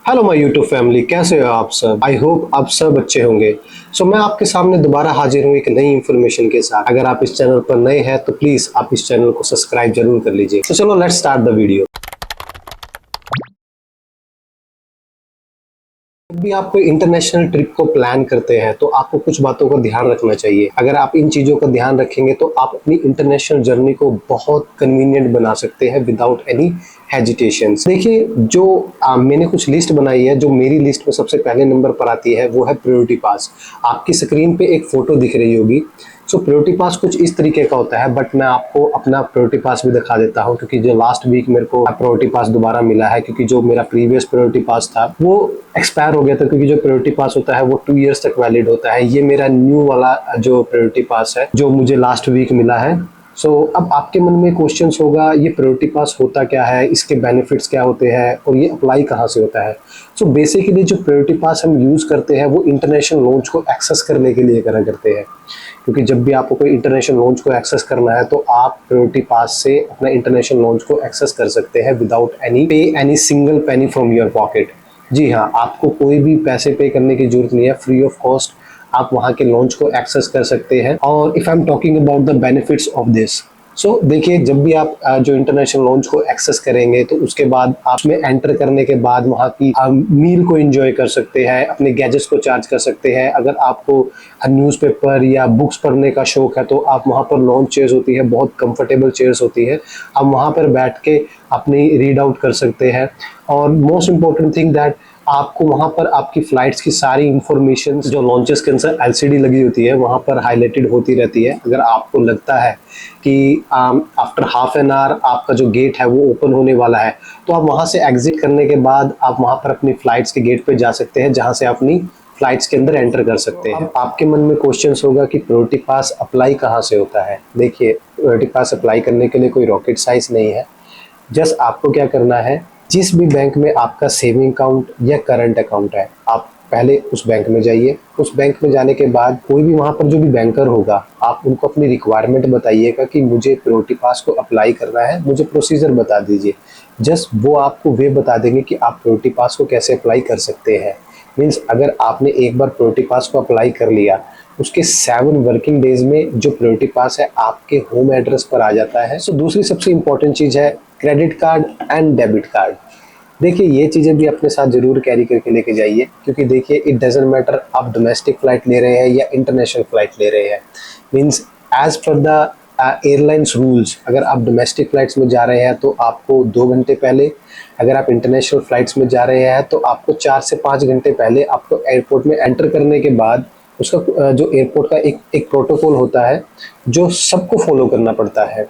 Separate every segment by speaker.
Speaker 1: Hello my YouTube family, कैसे हो आप सब। आई होप आप सब अच्छे होंगे। मैं आपके सामने दोबारा हाजिर हूँ एक नई इन्फॉर्मेशन के साथ। अगर आप इस चैनल पर नए हैं तो प्लीज आप इस चैनल को सब्सक्राइब जरूर कर लीजिए। तो चलो लेट्स स्टार्ट द वीडियो। जब भी आप कोई इंटरनेशनल ट्रिप को प्लान करते हैं तो आपको कुछ बातों का ध्यान रखना चाहिए। अगर आप इन चीज़ों का ध्यान रखेंगे तो आप अपनी इंटरनेशनल जर्नी को बहुत कन्वीनियंट बना सकते हैं विदाउट एनी हेजिटेशन। देखिए, जो मैंने कुछ लिस्ट बनाई है, जो मेरी लिस्ट में सबसे पहले नंबर पर आती है वो है प्रायोरिटी पास। आपकी स्क्रीन पे एक फोटो दिख रही होगी। प्रायोरिटी पास कुछ इस तरीके का होता है, बट मैं आपको अपना प्रायोरिटी पास भी दिखा देता हूँ, क्योंकि जो लास्ट वीक मेरे को प्रायोरिटी पास दोबारा मिला है, क्योंकि जो मेरा प्रीवियस प्रायोरिटी पास था वो एक्सपायर हो गया था। क्योंकि जो प्रायोरिटी पास होता है वो 2 इयर्स तक वैलिड होता है। ये मेरा न्यू वाला जो प्रायोरिटी पास है जो मुझे लास्ट वीक मिला है। अब आपके मन में क्वेश्चंस होगा, ये प्रायोरिटी पास होता क्या है, इसके बेनिफिट्स क्या होते हैं और ये अप्लाई कहाँ से होता है। बेसिकली जो प्रायोरिटी पास हम यूज़ करते हैं वो इंटरनेशनल लॉन्च को एक्सेस करने के लिए करा करते हैं। क्योंकि जब भी आपको कोई इंटरनेशनल लॉन्च को एक्सेस करना है तो आप प्रायोरिटी पास से अपना इंटरनेशनल लॉन्च को एक्सेस कर सकते हैं without any single penny from your pocket. जी हाँ, आपको कोई भी पैसे पे करने की जरूरत नहीं है। फ्री ऑफ कॉस्ट आप वहाँ के लॉन्च को एक्सेस कर सकते हैं। और if I am talking about the benefits of this, देखिए, जब भी आप जो इंटरनेशनल लॉन्च को एक्सेस करेंगे तो उसके बाद आप में एंटर करने के बाद वहाँ की मील को एंजॉय कर सकते हैं, अपने गैजेट्स को चार्ज कर सकते हैं। अगर आपको न्यूज़पेपर या बुक्स पढ़ने का शौक है तो आप वहाँ पर लॉन्च चेयर्स होती है, बहुत कंफर्टेबल चेयर्स होती है, आप वहाँ पर बैठ के अपनी रीड आउट कर सकते हैं। और मोस्ट इम्पोर्टेंट थिंग दैट आपको वहाँ पर आपकी फ्लाइट्स की सारी इंफॉर्मेशन जो लॉन्चेस के अंदर एलसीडी लगी होती है वहाँ पर हाईलाइटेड होती रहती है। अगर आपको लगता है कि आफ्टर हाफ एन आवर आपका जो गेट है वो ओपन होने वाला है तो आप वहाँ से एग्जिट करने के बाद आप वहाँ पर अपनी फ्लाइट्स के गेट पे जा सकते हैं, जहाँ से अपनी फ्लाइट्स के अंदर एंटर कर सकते हैं। अब आपके मन में क्वेश्चंस होगा कि प्रायोरिटी पास अप्लाई कहाँ से होता है। देखिए, प्रायोरिटी पास अप्लाई करने के लिए कोई रॉकेट साइंस नहीं है। जस्ट आपको क्या करना है, जिस भी बैंक में आपका सेविंग अकाउंट या करंट अकाउंट है, आप पहले उस बैंक में जाइए। उस बैंक में जाने के बाद कोई भी वहाँ पर जो भी बैंकर होगा, आप उनको अपनी रिक्वायरमेंट बताइएगा कि मुझे प्रायोरिटी पास को अप्लाई करना है, मुझे प्रोसीजर बता दीजिए। जस्ट वो आपको वे बता देंगे कि आप प्रायोरिटी पास को कैसे अप्लाई कर सकते हैं। मीन्स अगर आपने एक बार प्रायोरिटी पास को अप्लाई कर लिया, उसके 7 वर्किंग डेज में जो प्रायोरिटी पास है आपके होम एड्रेस पर आ जाता है। दूसरी सबसे इंपॉर्टेंट चीज़ है credit card and debit card. देखिए, ये चीज़ें भी अपने साथ जरूर कैरी करके लेके जाइए, क्योंकि देखिए, इट डजेंट मैटर आप डोमेस्टिक फ्लाइट ले रहे हैं या इंटरनेशनल फ्लाइट ले रहे हैं। Means as per the airlines rules, अगर आप डोमेस्टिक फ्लाइट्स में जा रहे हैं तो आपको 2 घंटे पहले, अगर आप इंटरनेशनल फ्लाइट्स में जा रहे हैं तो आपको 4 से 5 घंटे पहले आपको एयरपोर्ट में एंटर करने के बाद उसका जो एयरपोर्ट का एक प्रोटोकॉल होता है जो सबको फॉलो करना पड़ता है।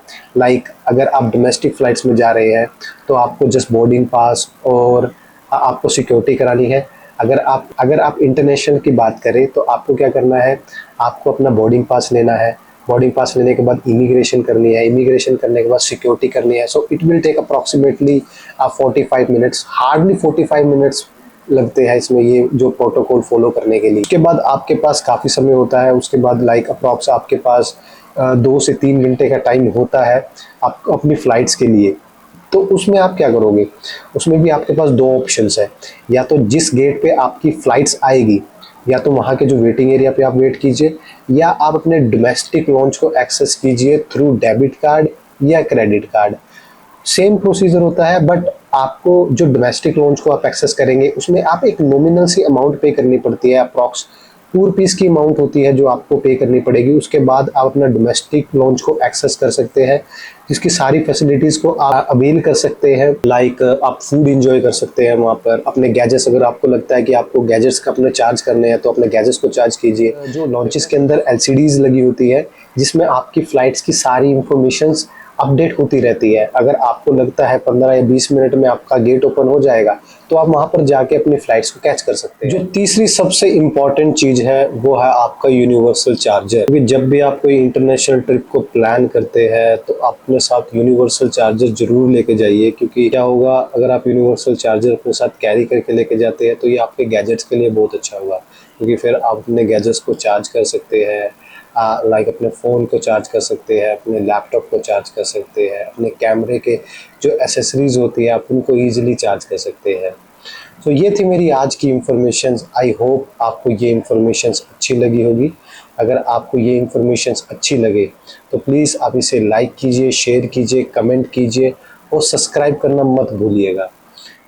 Speaker 1: अगर आप डोमेस्टिक फ्लाइट्स में जा रहे हैं तो आपको जस्ट बोर्डिंग पास और आपको सिक्योरिटी करानी है। अगर आप इंटरनेशनल की बात करें तो आपको क्या करना है, आपको अपना बोर्डिंग पास लेना है। बोर्डिंग पास लेने के बाद इमिग्रेशन करनी है, इमिग्रेशन करने के बाद सिक्योरिटी करनी है। It will take approximately 45 minutes, hardly 45 minutes लगते हैं इसमें, ये जो प्रोटोकॉल फॉलो करने के लिए। उसके बाद आपके पास काफ़ी समय होता है। उसके बाद अप्रॉक्स आपके पास 2 से 3 घंटे का टाइम होता है आपको अपनी फ़्लाइट्स के लिए। तो उसमें आप क्या करोगे, उसमें भी आपके पास 2 ऑप्शंस है। या तो जिस गेट पे आपकी फ़्लाइट्स आएगी, या तो वहाँ के जो वेटिंग एरिया पे आप वेट कीजिए, या आप अपने डोमेस्टिक लॉन्च को एक्सेस कीजिए थ्रू डेबिट कार्ड या क्रेडिट कार्ड। सेम प्रोसीजर होता है, बट आपको जो डोमेस्टिक लॉन्च को आप एक्सेस करेंगे उसमें आप एक नॉमिनल सी अमाउंट पे करनी पड़ती है। अप्रॉक्स ₹2 की अमाउंट होती है जो आपको पे करनी पड़ेगी। उसके बाद आप अपना डोमेस्टिक लॉन्च को एक्सेस कर सकते हैं, जिसकी सारी फैसिलिटीज़ को आप अवेल कर सकते हैं। आप फूड इंजॉय कर सकते हैं वहाँ पर। अपने गैजेट्स, अगर आपको लगता है कि आपको गैजेट्स का अपने चार्ज करने हैं तो अपने गैजेट्स को चार्ज कीजिए। जो लॉन्चेस के अंदर एलसीडीज लगी होती है जिसमें आपकी फ़्लाइट्स की सारी इंफॉर्मेशंस अपडेट होती रहती है। अगर आपको लगता है 15 या 20 मिनट में आपका गेट ओपन हो जाएगा तो आप वहाँ पर जाके अपनी फ्लाइट्स को कैच कर सकते हैं। जो तीसरी सबसे इम्पॉर्टेंट चीज़ है वो है आपका यूनिवर्सल चार्जर। क्योंकि जब भी आप कोई इंटरनेशनल ट्रिप को प्लान करते हैं तो अपने साथ यूनिवर्सल चार्जर जरूर लेके जाइए। क्योंकि क्या होगा, अगर आप यूनिवर्सल चार्जर अपने साथ कैरी करके लेके जाते हैं तो ये आपके गैजेट्स के लिए बहुत अच्छा होगा। क्योंकि फिर आप अपने गैजेट्स को चार्ज कर सकते हैं, अपने फ़ोन को चार्ज कर सकते हैं, अपने लैपटॉप को चार्ज कर सकते हैं, अपने कैमरे के जो एसेसरीज़ होती है आप उनको ईजिली चार्ज कर सकते हैं। सो ये थी मेरी आज की इन्फॉर्मेशंस। आई होप आपको ये इन्फॉर्मेशंस अच्छी लगी होगी। अगर आपको ये इन्फॉर्मेशंस अच्छी लगे तो प्लीज़ आप इसे लाइक कीजिए, शेयर कीजिए, कमेंट कीजिए और सब्सक्राइब करना मत भूलिएगा।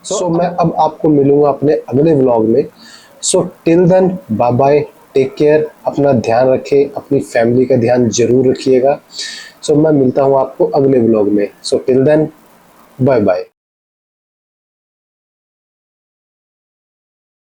Speaker 1: सो मैं अब आपको मिलूंगा अपने अगले व्लॉग में। So till then bye bye, take care, अपना ध्यान रखें, अपनी फैमिली का ध्यान जरूर रखिएगा। सो मैं मिलता हूँ आपको अगले व्लॉग में। So till then bye bye.